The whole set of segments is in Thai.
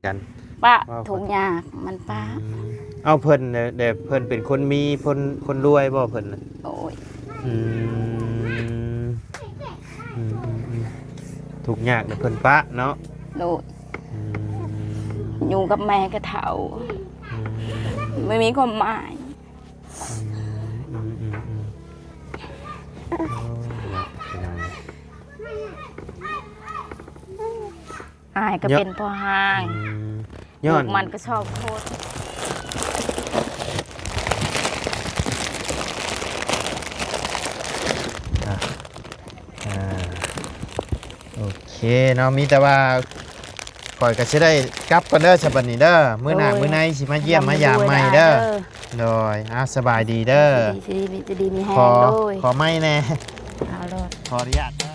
กันป้าว่าทุกอยากมันป้าเอาเพิ่นเดี๋ยวเพิ่นเป็นคนมีคนรวยบ่เพิ่นน่ะโอ้ยอืมอืมทุกยากเดี๋ยวเพิ่นปะเนาะโดยอือยู่กับแม่ก็เฒ่าไม่มีความหมายอายก็เป็นพ่อห้างย้อนมันก็ชอบโคตรโอเคเนาะมีแต่ว่าข่อยก็สิได้กลับกันเด้อฉบับนี้เด้อมื้อหน้ามื้อในสิมาเยี่ยมมายามใหม่เด้อโดยสบายดีเด้อจะดีมีแห้งด้วยขอไม่แน่เอาเลยขออนุญาตเด้อ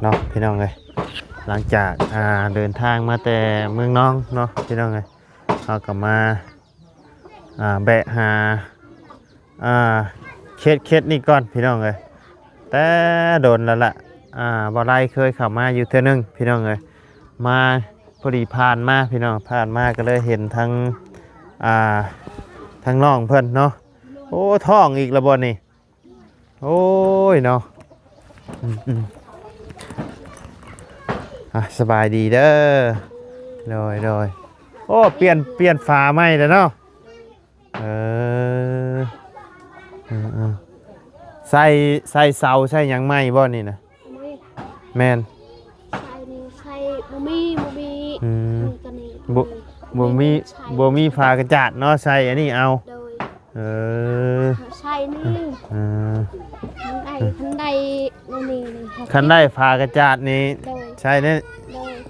เนาะพี่น้องเลยหลังจากเดินทางมาแต่เมืองน้องเนาะพี่น้องเลยเรากลับมาแบะหาเคสนี่ก่อนพี่น้องเลยแต่โดนแล้วล่ะบ่ได้เคยเข้ามาอยู่เทื่อนึงพี่น้องเลยมาพอดีผ่านมาพี่น้องผ่านมาก็เลยเห็นทั้งน้องเพิ่นเนาะโอ้ท้องอีกแล้วบ่นี่โอ้ยเนาะสบายดีเด้อโดยโอ้เปลี่ยนฝาใหม่แล้วเนาะใส่เสาใส่หยังใหม่บ่นี่นะแม่นใส่บ่มีกันนี่บ่มีฝากระจาดเนาะใส่อันนี้เอาใส่นี่คันใดนี่คันได้ฝากระจาดนี่ใช่เนี่ย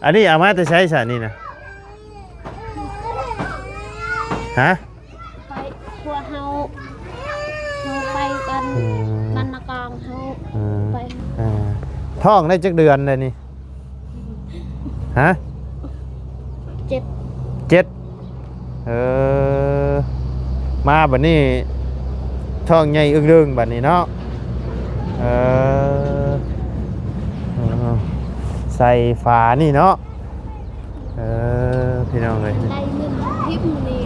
อันนี้เอามาจะใช้ซะนี่นะฮะไปครัวเฮาไปกันบ้านนากองเฮาไปท้องได้จักเดือนเลยนี่ฮะ7มาบัดนี้ท้องใหญ่อึ้งเรื่องบัดนี้เนาะใส่ฝานี่เนาะพี่น้องเลยได้เงินทิปนี่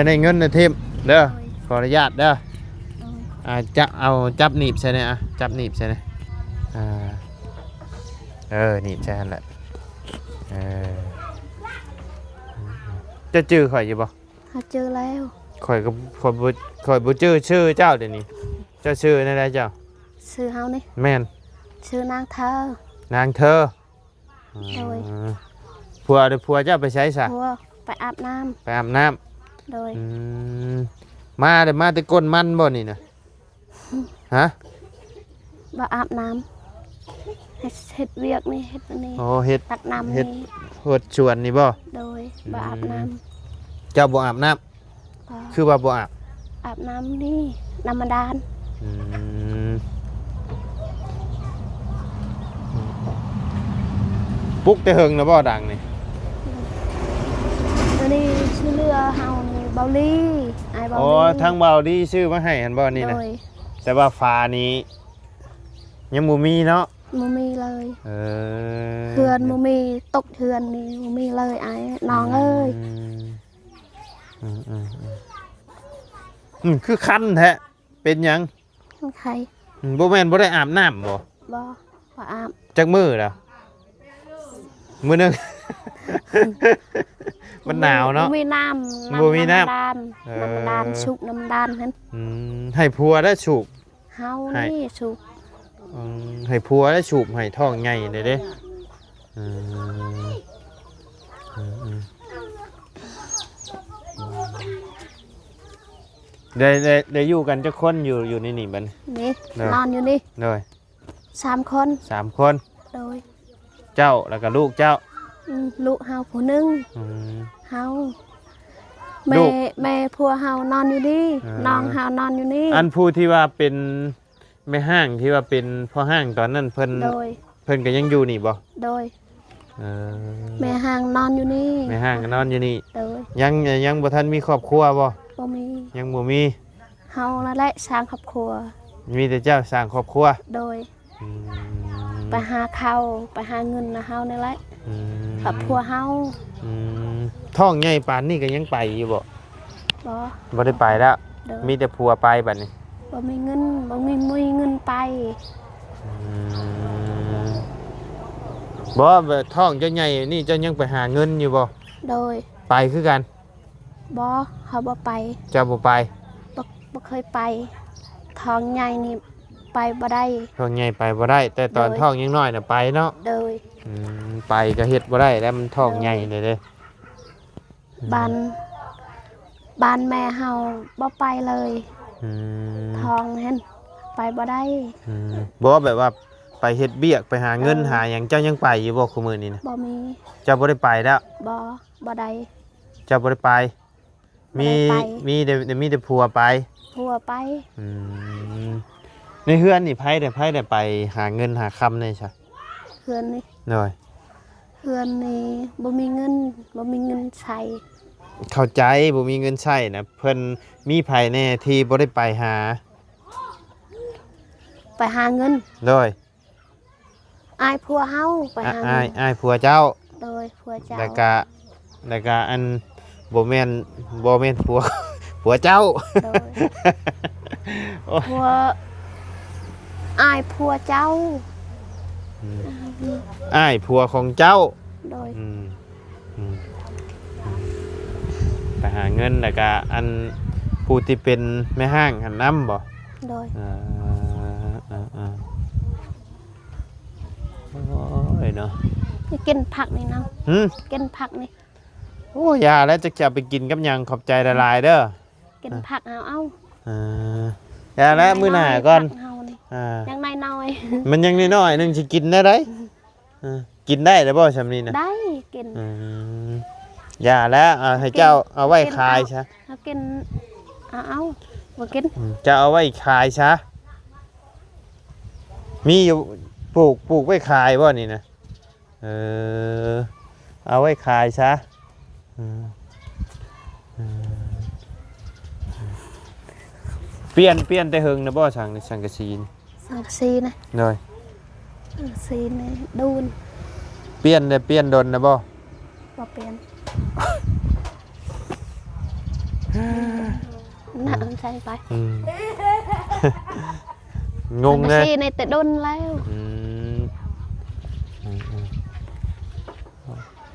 ได้เงินในทิปเด้อขออนุญาตเด้อจะเอาจับหนีบใช่ไหมจับหนีบใช่ไหมหนีบใช่แหละจะจื้อข่อยอยู่บ่เจอแล้วข่อยบ่จื้อชื่อเจ้าเดี๋ยวนี้เจ้าชื่อนั่นแหละเจ้าชื่อเฮานี่แม่นชื่อนางเธอผัวเจ้าไปใช้ซะผัวไปอาบน้ำโดยมาแต่ก้นมันบ่นี่นะฮะบ่อาบน้ำเฮ็ดเวียกนี่เฮ็ดอันนี้เฮ็ดตักน้ำเฮ็ดหดชวนนี่บ่โดยบ่อาบน้ำเจ้าบ่อาบน้ำคือว่าบ่อาบน้ำนี่น้ำมันดานปุ๊กแต่เฮิงนะบ่ดังนี่ตัวนี้ชื่อเรือเฮานี่เบาลี่ไอ้เบาลี่ทั้งเบาลี่ชื่อมาให้อันบ่นี่นะแต่ว่าฟ้านี้ยังบ่มีเนาะบ่มีเลยเฮือนบ่มีตกเฮือนนี่บ่มีเลยไอ้น้องเอ้ยคือคันแท้เป็นหยังใครบ่แม่นบ่ได้อาบน้ำบ่อาบจักมื้อแล้วมื้อนึงมันหนาวเนาะบ่มีน้ำดานชุกน้ำดานหั่นให้ผัวได้ฉุกเฮานี่ชุกให้ผัวได้ฉุกให้ท้องใหญ่ได้เด้ได้อยู่กันจักคนอยู่ในนี่บัดนี่นอนอยู่นี่เลย3 คนโดยเจ้าแล้วก็ลูกเจ้าลูกเฮาผู้นึงเฮาแม่ผัวเฮานอนอยู่นี่น้องเฮานอนอยู่นี่อันผู้ที่ว่าเป็นแม่ห้างที่ว่าเป็นพ่อห้างตอนนั้นเพิ่นก็ยังอยู่นี่บ่โดยแม่ห้างนอนอยู่นี่แม่ห้างก็นอนอยู่นี่ยังบ่ทันมีครอบครัวบ่ บ่มี ยังบ่มี เฮานั่นแหละสร้างครอบครัว มีแต่เจ้าสร้างครอบครัว โดย อืม ไปหาข้าวไปหาเงินนะเฮานี่แหละ อืม ครอบครัวเฮา อืมท้องใหญ่ปานนี้ก็ยังไปอยู่บ่ บ่ บ่ได้ไปแล้ว โดย มีแต่ผัวไปบัดนี้ บ่มีเงินบ่มีเงินไป อืมบ่แบบท้องเจ้าใหญ่นี่เจ้ายังไปหาเงินอยู่บ่ โดย ไปคือกัน บ่เฮาบ่ไป เจ้าบ่ไป บ่เคยไปท้องใหญ่นี่ไปบ่ได้ ท้องใหญ่ไปบ่ได้ แต่ตอน โดย ท้องยังน้อยน่ะไปเนาะ โดย อืมไปก็เฮ็ดบ่ได้แล้วมันท้องใหญ่เลยเด้ บ้านแม่เฮาบ่ไปเลย อืม ท้องเห็นไปบ่ได้ อืมบ่แบบว่าไปเฮ็ดเบียกไปหาเงินหาหยังเจ้ายังไปอยู่บ่คุมื้อนี้นะ บ่มี เจ้าบ่ได้ไปแล้ว บ่ได้ เจ้าบ่ได้ไป มี บ่ได้ไป มีแต่ผัวไป ผัวไป อืมในเฮือนนี่ไผได้ไปหาเงินหาคำนี่ใช่ เพื่อนนี่ หน่อย เพื่อนนี่บ่มีเงินใช้ เข้าใจบ่มีเงินใช้นะเพิ่นมีไผแน่ที่บ่ได้ไปหา ไปหาเงิน โดย อายผัวเฮาไปหาเงิน อ้ายผัวเจ้า โดยผัวเจ้า แล้วก็อันบ่แม่นผัว ผัวเจ้า โดย โอ้ย ผัวอายผัวเจ้า อ้ายผัวของเจ้า โดย อืมอืมไปหาเงินแล้วก็อันผู้ที่เป็นแม่ห้างหันน้ำบ่ โดย โอ้ยเนาะ นี่กินผักนี่นะ หืม กินผักนี่ โอ้ยาแล้วจะไปกินกับหยังขอบใจละลายเด้อ กินผักเอา ยาแล้วมื้อหน้าก่อน ผัเฮานี่ อ่า ยังน้อย มันยังน้อยๆนึงสิกินได้ไดกินได้แล้วบ่ซำนี้นะ ๆได้กิน ยาแล้วให้เจ้าเอาไว้ขายซะ เอากินเอาบ่กิน จะเอาไว้ขายซะมีอยู่ปลูกไว้ขายบ่นี่นะเอาไว้ขายซะเปลี่ยนแต่เฮิงนะบ่สังกะสีนี่ สังกะสีนะ เลย สังกะสีนี่ดูน เปลี่ยนดนนะบ่ บ่เปลี่ยนน่าสนใจไป งง สั เล กะ ย สีในแต่ดนแล้ว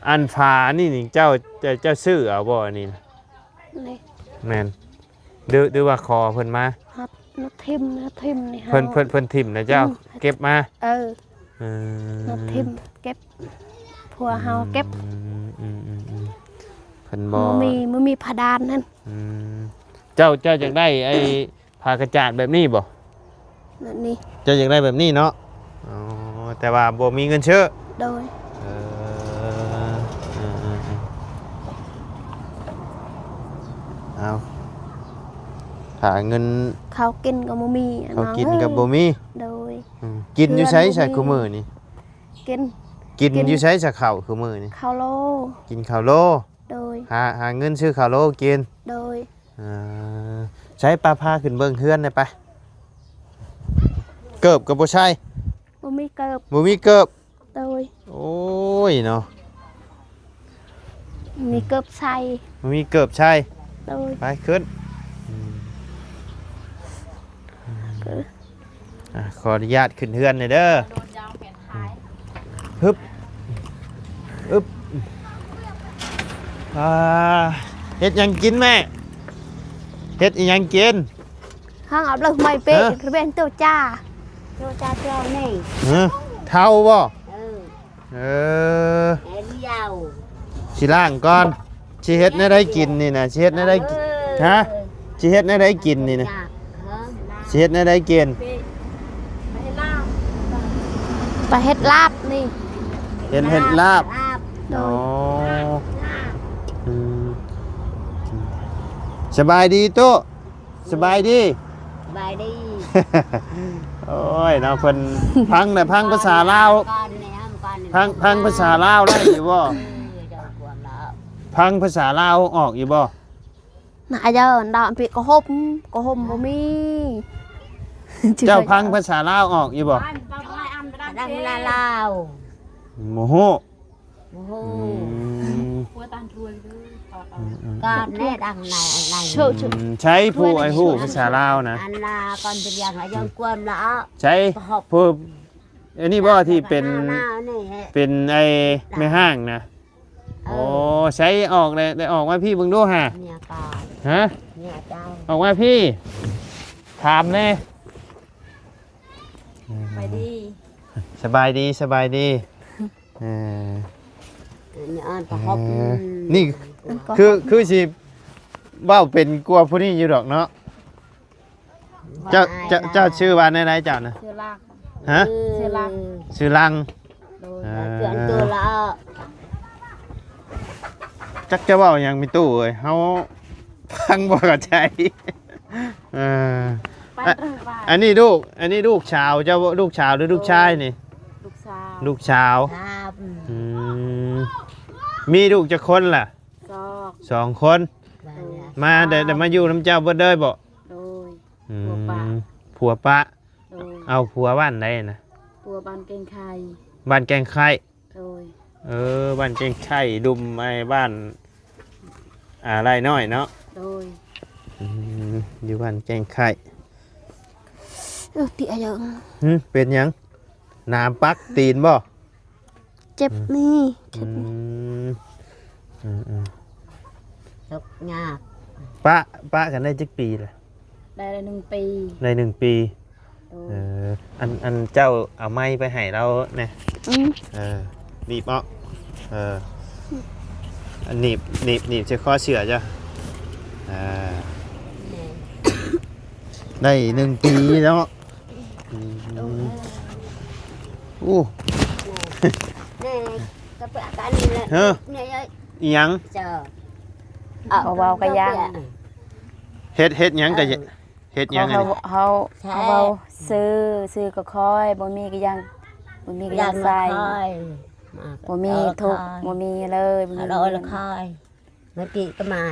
อันฟ้านี่เจ้าซื้อเอาบ่อันนี้นะ นี่ แม่นดือว่าคอเพิ่นมา ครับนักทิมนี่ เพิ่นทิ่มนะเจ้าเก็บมา นักทิมเก็บผัวเฮาเก็บ เพิ่นบ่ มือมีผาดานนั่น เจ้าอยากได้ไอ้ผ้ากระจาดแบบนี้บ่ นั่นนี่ เจ้าอยากได้แบบนี้เนาะอ๋อแต่ว่าบ่มีเงินเชื่อ โดย เอาหาเงิน เขากินกับบ่มี เขากินกับบ่มี โดย กินอยู่ใช้ใส่คู่มือนี่ กิน กินอยู่ใช้สักข้าวคู่มือนี่ ข้าวโล กินข้าวโล โดย หาเงินซื้อข้าวโลกิน โดย ใช้ปลาพาขึ้นเบิ่งเฮือนได้ปะเกิบกับบ่ใช่ บ่มีเกิบ บ่มีเกิบ โดย โอ้ยเนาะ มีเกิบใส่ บ่มีเกิบใช่ โดย ไปขึ้นขออนุญาตขึ้นเฮือนหน่อยเด้อฮึบอึบเฮ็ดหยังกินแม่เฮ็ดอีหยังกิน ห้างเอาเลยไม่เป๊ะ ฮะ คือเป็นตัวจ้า โยจาเจ้านี่ เท่าบ่ เออ เออ เอ็นยาว สิล้างก่อนสิเฮ็ดแนวใดกินนี่นะสิเฮ็ดแนวใดกินฮะสิเฮ็ดแนวใดกินนี่นะสิเฮ็ดแนวใดกิน ไปเฮ็ดลาบนี่ เฮ็ดลาบ โด อ๋อย อืมสบายดีโตะสบายดี บายดี โอ้ยเนาะเพิ่นพังน่ะพังภาษาลาว ก่อนนี่ฮะก่อนนี่ พังภาษาลาวได้อยู่บ่ เจ้าความแล้ว พังภาษาลาวออกอยู่บ่ น่ะgiờ đào bị có hômบ่มี เจ้าพังภาษาลาวออกอยู่บ่ ดังลาลาว โมโห โอ้โห หัวตานรวยเลย การแน่ดังไหนอะไร ใช้ผู้ไอ้ฮู้ภาษาลาวนะ อันลาก่อนเป็นอย่างไรยังกวนละ ใช้ผู้อันนี้บ่ที่เป็น หน้านี่ เป็นไอ้แม่ห้างนะโอ้ใช้ออกเลยได้ออกมาพี่เบิ่งดูฮะ เนี่ยก่อน ฮะ เนี่ยเจ้า ออกมาพี่ถามแน่ ไปดี สบายดีสบายดีเออ เนี่ยอันประหบ นี่คือสิเว้าเป็นกลัวผู้นี้อยู่ดอกเนาะเจ้าชื่อว่าไหนๆเจ้านะ เชื่อลาก ฮะ ชื่อลัง ชื่อลัง โดย เปลี่ยนตัวละ จักจะเว้าหยังมีตู้เอ้ยเฮาฟังบ่เข้าใจเออ ไปเรื่องบ้าน อันนี้ลูกชาวเจ้าลูกชาวหรือลูกชายนี่ ลูกสาว ลูกชาว ครับ อืมมีลูกจักคนล่ะ ซอก สองคน บ้านเนี่ย มาได้มาอยู่น้ำเจ้าเบิดเด้อบ่ โดย อื ผัวปะ มผัวปะ โดย เอาผัวบ้านใดนะ ปัวบานเก่งไข่ บ้านแกงไข่ โดย บ้านแกงไข่ดุมไอ้บ้านไรน้อยเนาะ โดย อืมอยู่บ้านแกงไข่ ติgiờ เป็นหยังน้ำปักตีนบ่ chép ni อืมอืม ตกยาก ปะกันได้จักปีเลย ได้เลย1 ปี ใน1 ปี โดย อันเจ้าเอาไม้ไปให้เราเนี่ย หนีบเอาอันหนีบจะข้อเสือจ้ะได้1 ปีแล้วอู้ นี่ก็เป็นอาการนี่แหละเนี่ย อิหยัง เจอ เบาๆก็ย่าง เฮ็ดหยังก็เฮ็ดหยังอันนี้ เขาเบาซื้อก็ค่อยบ่มีก็ยังบ่มีก็ยังใส่บ่มีทุกบ่มีเลยบ่มี เราละคอยเมื่อกี้ก็มา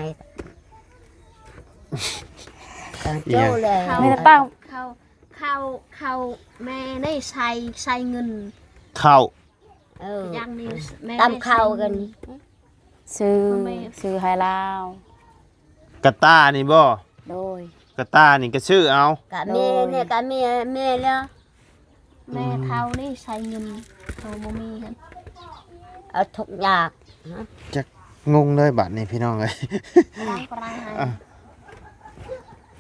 โจ้เลย ไม่ได้ตั้ง khâu mẹ này xay ngân เข้า ยังนี่แม่ ตำข้าวกัน ซื้อให้ลาว กระตานี่บ่ โดย กระตานี่ก็ชื่อเอา กะเมียเนี่ยกะเมียแล้ว แม่เท่านี่ใช้เงินเขาบ่มีกัน เอาทุกอยาก งงเลยบัดนี้พี่น้องเอ้ย ล้างปลาให้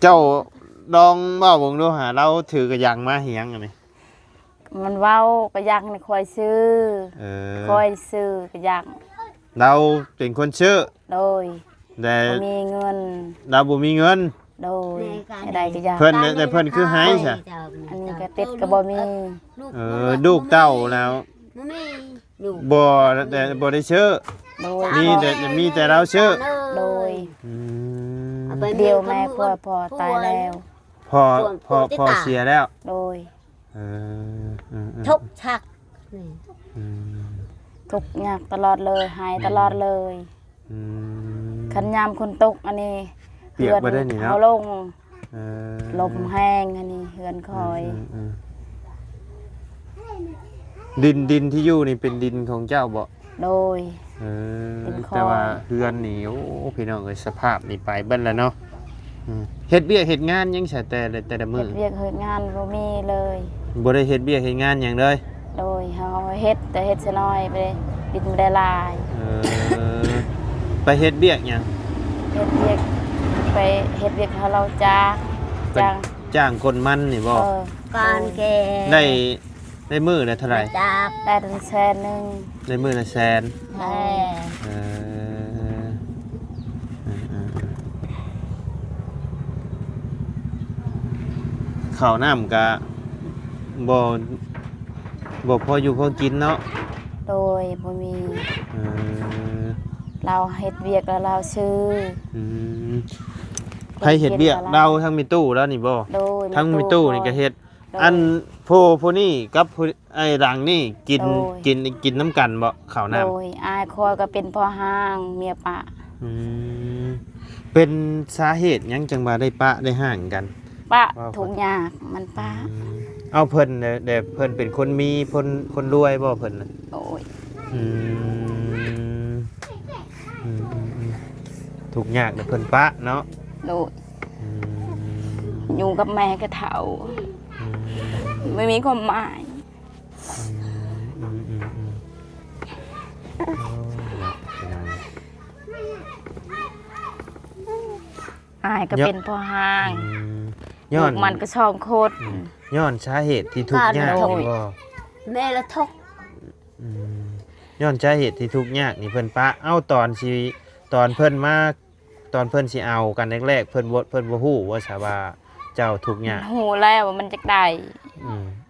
เจ้าลองเว้าเบิ่งดูหาเราถือกระยังมาเฮียงอันนี้ มันเว้าก็ยังนี่คอยซื้อ คอยซื้อก็ยัง เราเป็นคนชื่อ โดย แต่ บ่มีเงิน เราบ่มีเงิน โดยได้ก็ยัง เพิ่นแต่เพิ่นคือให้ใช่ อันนี้ก็ติดก็บ่มี ลูกเต้าแล้ว ไม่ลูก บ่แต่บ่ได้ชื่อ โดย มีแต่เราชื่อ โดย อืม เดียวแม่พ่อตายแล้ว พอเสียแล้ว โดย ทุกชัก ทุกข์ยากตลอดเลยหายตลอดเลยคันยามคนตกอันนี้ เปียกบ่ได้นี่เนาะ เอาลงลมแห้งอันนี้เฮือนคอย ดินที่อยู่นี่เป็นดินของเจ้าบ่ โดย เป็นคลอง แต่ว่าเฮือนนี่โอ้พี่น้องเอ้ยสภาพนี่ไปเบิ่นแล้วเนาะเฮ็ดเวียกเฮ็ดงานยังใช่แต่ละมื้ เฮ็ อ ดเวียกเฮ็ดงานบ่มีเลย บ่ได้เฮ็ดเวียกเฮ็ดงานหยังเลย โดยเฮาเฮ็ดแต่เฮ็ดซะน้อยไปเลยปิดบ่ได้หลาย ไปเฮ็ดเวียกหยัง เฮ็ดเวียกไปเฮ็ดเวียกให้เราจ้าง จ้างคนมันนี่บ่ การแก ได้มื้อละเท่าไหร่ จาก ได้ถึงแสนหนึง ได้มื้อละแสน แม่ ข้าวน้ำก็บ่พออยู่พอกินเนาะ โดยบ่มีเราเฮ็ดเวียกแล้วเราซื้อ ใครเฮ็ดเวียกเราทั้งมีตู้แล้วนี่บ่ โดย ทั้งมีตู้นี่ก็เฮ็ด อันผู้นี่กับผู้ไอ้หลังนี่กินน้ำกันบ่ข้าวน้ำ โดยอายคอยก็เป็นพ่อห้างเมียปะ ไป เป็นสาเหตุหยังจังว่าได้ปะได้ห่างกัน ปะทุกอย่างมันปะ เอาเพิ่นเนี่ยเดี๋ยวเพิ่นเป็นคนมีคนรวยบ่เพิ่นน่ะ โอ้ย อืมทุกยากเดี๋ยวเพิ่นปะเนาะ โดย อืม อยู่กับแม่ก็เฒ่า ไม่มีความหมาย อืมโอ้เนาะเป็นไง อายก็เป็นพ่อห้าง ย้อน ลูกมันก็ช่องโคตร ย้อนสาเหตุที่ทุกข์ยาก โอ้ย นี่บ่ แม่ละทุก อืมย้อนสาเหตุที่ทุกข์ยากนี่เพิ่นปะเอาตอนเพิ่นมาตอนเพิ่นสิเอากันแรกๆเพิ่นบ่ฮู้ว่าซะว่าเจ้าทุกข์ยาก หูแล้วว่ามันจะได้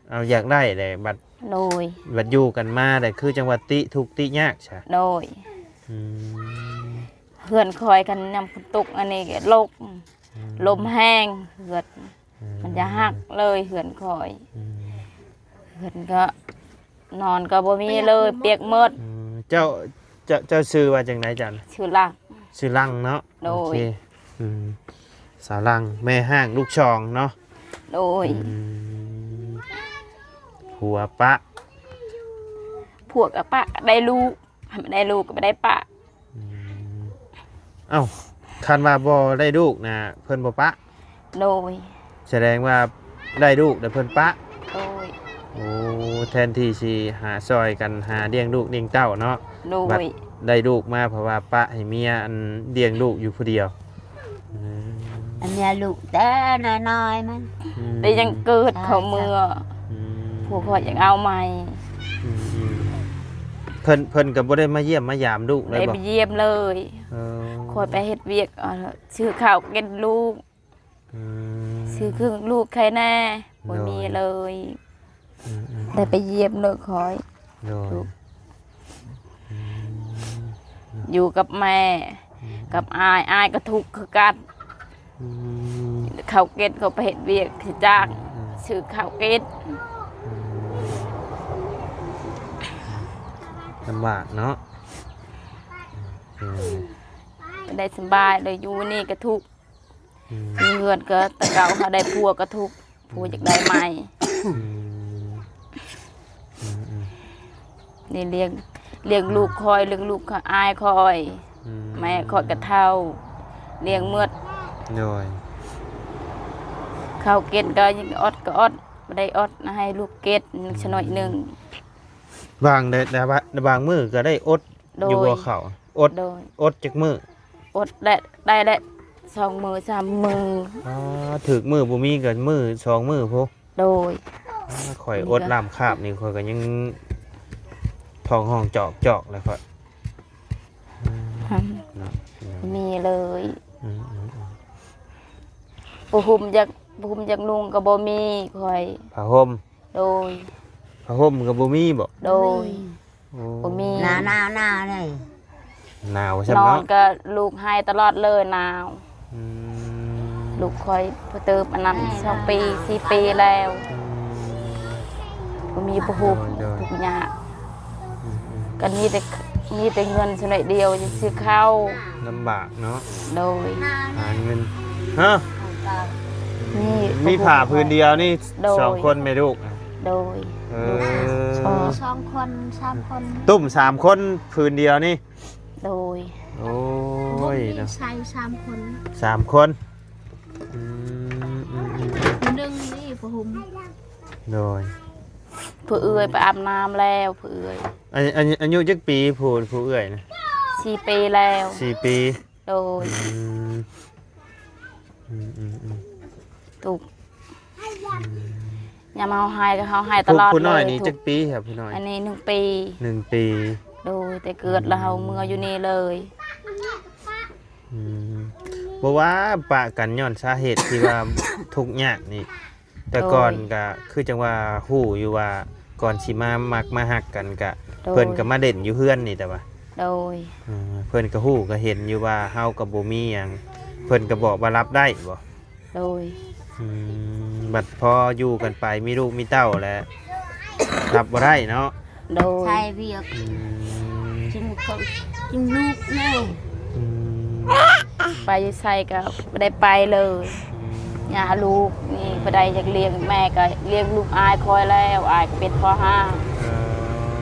เอาอยากได้แหละบัด โดย อยู่กันมาแต่คือจังหวัดติทุกข์ติยากใช่ โดย อืม เพื่อนคอยกันนำฝนตกอันนี้ก็ลมแห้งเหือดมันจะหักเลยเหือนคอย อืม เหือนก็นอนก็บ่มีเลยเปียกหมด เจ้าชื่อว่าจังไดจัน ชื่อลัก ชื่อลังเนาะ โดย โอเคสาวลังแม่ห้างลูกชองเนาะ โดย หัวปะ พวกกับปะได้ลูกไม่ได้ลูกก็ไม่ได้ปะ เอ้าคันว่าบ่ได้ลูกนะเพิ่นบ่ปะ โดย แสดงว่าได้ลูกแต่เพิ่นปะ โดย โอ้แทนที่สิหาซอยกันหาเลี้ยงลูกเลี้ยงเต้าเนาะ โด บัด ย ได้ลูกมาเพราะว่าปะให้เมียอันเลี้ยงลูกอยู่ผู้เดียว อันเนี้ยลูกแต่น้อยๆมัน แต่ยังเกิดเขาเมื่อ อืม พวกเขาอยากเอาใหม่ อืมเพิ่นก็บ่ได้มาเยี่ยมมายามลูกเลย ได้ บ่ ไปเยี่ยมเลย เออ คอยไปเฮ็ดเวียกซื้อข้าวกินลูก อืม ซื้อเครื่องลูกใครแน่บ่มีเลย อืม ได้ไปเยี่ยมเลยคอย โดย อยู่กับแม่ กับอายก็ทุกข์คือกัน อืม เขาเก็ดเขาไปเฮ็ดเวียกสิจ้างซื้อข้าวเก็ด ลำบากเนาะ บ่ได้สบายเลยอยู่นี่ก็ทุกข์ อืม มีเงินก็แต่เก่าเขาได้ผัวก็ทุกข์ผัวอยากได้ใหม่ อืม นี่เลี้ยงลูกคอยเลี้ยงลูกเขาอายคอย อืม แม่คอยกระเท่าเลี้ยงเมือด โดย ข้าวเก็ดก็ยังอดก็อดบ่ได้อดนะให้ลูกเก็ดชะหน่อยหนึง บางได้แต่ว่าบางมื้อก็ได้อด โดย อยู่บ่เข้าอด โดย อดจักมื้อ อดและได้และ2 มือ3 มือ อ๋อถึกมื้อบ่มีก็มื้อ2มื้อพุ โดย ข่อยอดลามคาบนี่ข่อยก็ยังท้องห้องจอกแล้วข่อยเนาะ มีเลย อืม ปุหุมจากลุงก็บ่มีคอย ผ้าห่ม โดย ผ้าห่มก็บ่มีบ่ โดย โอ้ บ่มี หน้าเลย หนาวใช่ น ไหม อน เนาะ ก็ลูกให้ตลอดเลยหนาว อืม ลูกคอยพอเติมอันนั้น2 ปี4 ปีแล้วบ่มีปุหุมทุกอย่างก็มีแต่เงินสหน่อยเดียวจะซื้อข้าว ลำบากเนาะ โดย หาเงินฮะ นี่ มีผ่าพื้นเดียวนี่ โดย 2 คนไม่ลูกอะ โดย เอ 2 คน3 คน ตุ้ม3 คนพื้นเดียวนี่ โดย โอ้ย มี เนาะ ชาย3 คน 3 คนอืม ผู้หนึงนี่ผู้หุม โดย ผู้เอื้อยไปอาบน้ำแล้วผู้เอื้อย อายุจักปีผู้เอื้อยนะ 4 ปีแล้ว 4 ปี โดย อืม ถูกอย่ามาเอาให้ก็เอาให้ตลอด ผู้น้อย เลย นี่ ถู จั ก กปีครับผู้น้อย อันนี้1 ปี 1 ปี โดยแต่เกิดแล้วเฮาเมื่ออยู่นี่เลย บ่ว่าปะกันย้อนสาเหตุที่ว่า ทุกข์ยากนี่ แต่ก่อนก็คือจังว่าฮู้อยู่ว่าก่อนสิมามักมาฮักกันก็ โดย เพิ่นก็มาเด่นอยู่เฮือนนี่แต่ว่า โดย เพิ่นก็ฮู้ก็เห็นอยู่ว่าเฮาก็บ่มีหยังเพิ่นก็บอกว่ารับได้บ่ โดย บัดพออยู่กันไปมีลูกมีเต้าแล้วรับบ่ได้เนาะ โดย ใช่เวียก อืม จึงลูกแม่ อืม ไปใส่ก็บ่ได้ไปเลยย่าลูกนี่บ่ได้อยากเลี้ยงแม่ก็เลี้ยงลูกอายคอยแล้วอายก็เป็นพ่อห้าง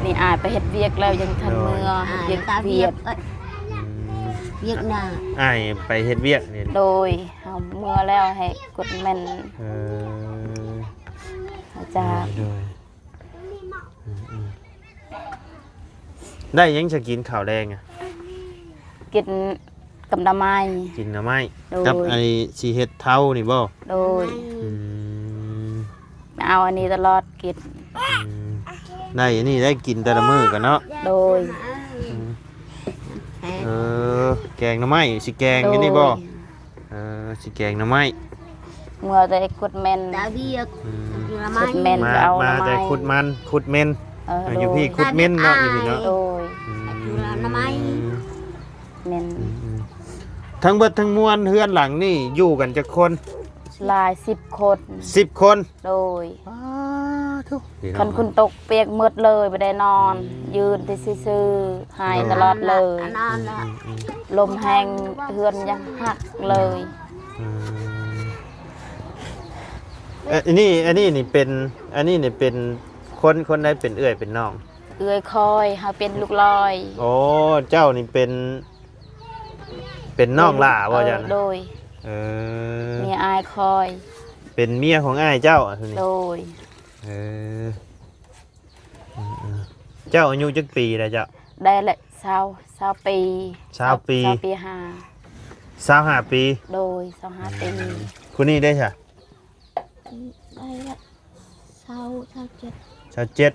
นี่อายไปเฮ็ดเวียกแล้วยังทันเมื่อเวียกเวียก เวียกหน้า อ้ายไปเฮ็ดเวียกนี่ โดยเฮาเมื่อแล้วให้กดแม่น เออ อาจารย์ โดยได้ยังจะกินข้าวแดงอ่ะ กินกับดาไม้ กินหน่อไม้ โดย กับไอ้สิเฮ็ดเท่านี่บ่ โดย อืม เอาอันนี้ตลอดกิน ได้อันนี้ได้กินแต่ละมื้อกันเนาะ โดย เออแกงหน่อไม้สิแกงอันนี้บ่สิแกงหน่อไม้ เมื่อได้กดแม่น ตาเวียก อืม อยู่ละ ก ไม้ ดแม่น มา ก็เอา มา หน่อ แต่ ไม้ ขุดมันขุดเม่น โด อยู่ ย พี่ขุดเม่นเนาะอยู่พี่เนาะ โดย อยู่ละไม้ แม่น ทั้งเบิดทั้งมวลเฮือนหลังนี่อยู่กันจักคน หลาย10 คน 10 คน โดย ทุก คันคุณตกเปียกหมดเลยบ่ได้นอน ยืนแต่ซื่อๆหายตลอดเลย นอนละ ลมแห้งเฮือนยังหักเลย อันนี้นี่เป็นอันนี้นี่เป็นคนใดเป็นเอื้อยเป็นน้อง เอื้อยคอยเฮาเป็นลูกลอย โอ้เจ้านี่เป็นน้องหล่าบ่จัง โดย เออ เมียอายคอย เป็นเมียของอ้ายเจ้าอ่ะทีนี้ โดย เออเจ้าอายุจักปีแล้วเจ้า ได้ละ20ปี 20ปี 20ปี25ปี โดย25ปี คนนี้ได้ใช่ ได้ละเช้าเจ็ด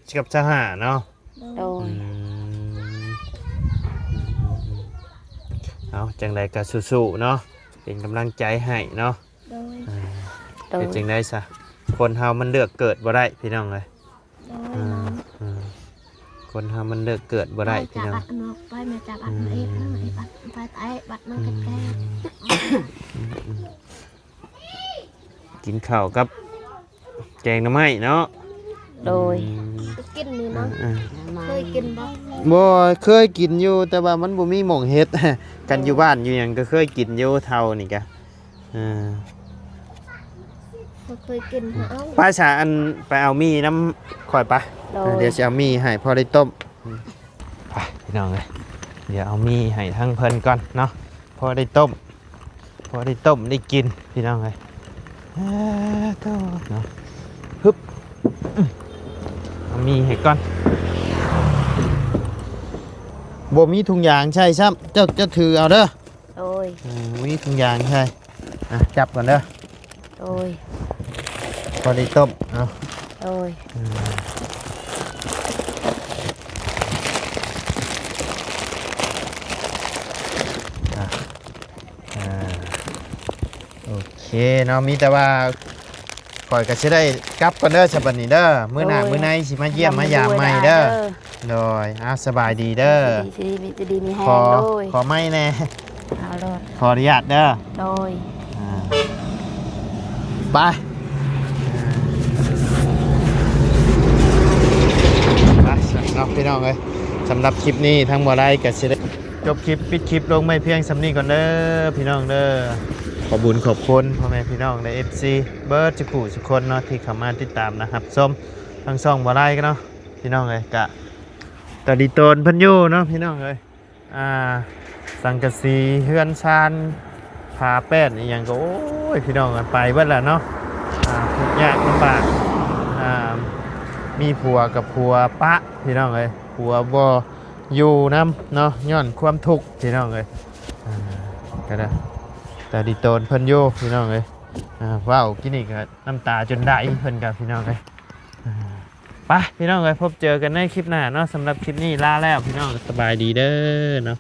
27กับ25เนาะ โดย เอาจังใดก็สู้ๆเนาะเป็นกำลังใจให้เนาะ โดย โดย เป็นจังได้ซะคนเฮามันเลือกเกิดบ่ได้พี่น้องเลย โดยน้อง คนเฮามันเลือกเกิดบ่ได้พี่ จับ น้อง บัตรนกไปแม่จับบัตรมาเองนะไอ้บัตรไปไอ้บัตรมันแก่ กินข้าวกับแกงหน่อไม้เนาะ โดย กินนี่น้องเคยกินบ่ บ่เคยกินอยู่แต่ว่ามันบ่มีหม่องเฮ็ด กันอยู่บ้านอยู่หยังก็เคยกินอยู่เท่านี่กะ เคยกินเอา ป้าชาอันไปเอามีน้ำข่อยปะ โดย เดี๋ยวจะเอามีให้พอได้ต้มไปพี่น้องเลยเดี๋ยวเอามีให้ทั้งเพิ่นก่อนเนาะพอได้ต้มได้กินพี่น้องเลยต้มเนาะฮึบเอามีให้ก่อนบ่มีถุงยางใช่ซ้ำเจ้าถือเอาเด้อ โดย มีถุงยางใช่จับก่อนเด้อ โดย พอได้ต้มเอา โดย โอเคเนาะมีแต่ว่าข่อยก็สิได้กลับก่อนเด้อฉบับนี้เด้อมื้อหน้ามื้อในสิมาเยี่ยมมายามใหม่เด้อโดยสบายดีเด้อ จะดีมีแห้ ของ โดย ขอไม่แน่ เอาโดย ขออนุญาตเด้อ โดย ไปเนาะพี่น้องเอ้ยสำหรับคลิปนี้ทั้งบ่ได้ก็สิได้จบคลิปปิดคลิปลงไม่เพียงสำนี้ก่อนเด้อพี่น้องเด้อขอบุญขอบคุณพ่อแม่พี่น้องใน FC เบิร์ดจุกุทุกคนเนาะที่เข้ามาติดตามนะครับส้มทั้งช่องบ่ได้กันเนาะพี่น้องเอ้ยกะตะดีโตนเพิ่นอยู่เนาะพี่น้องเอ้ยสังกะสีเฮือนชานผาแป้นอีหยังก็โอ้ยพี่น้องกันไปเบิดแล้วเนาะทุกข์ยากลำบากมีผัวกับผัวปะพี่น้องเอ้ยผัวบ่อยู่นำเนาะย้อนความทุกข์พี่น้องเอ้ยก็ได้แต่ดีโตนเพิ่นอยู่พี่น้องเอ้ยว้าวกินนี่ก็น้ำตาจนได้เพิ่นกับพี่น้องเอ้ยไปพี่น้องเอ้ยพบเจอกันในคลิปหน้าเนาะสำหรับคลิปนี้ลาแล้วพี่น้องสบายดีเด้อเนาะ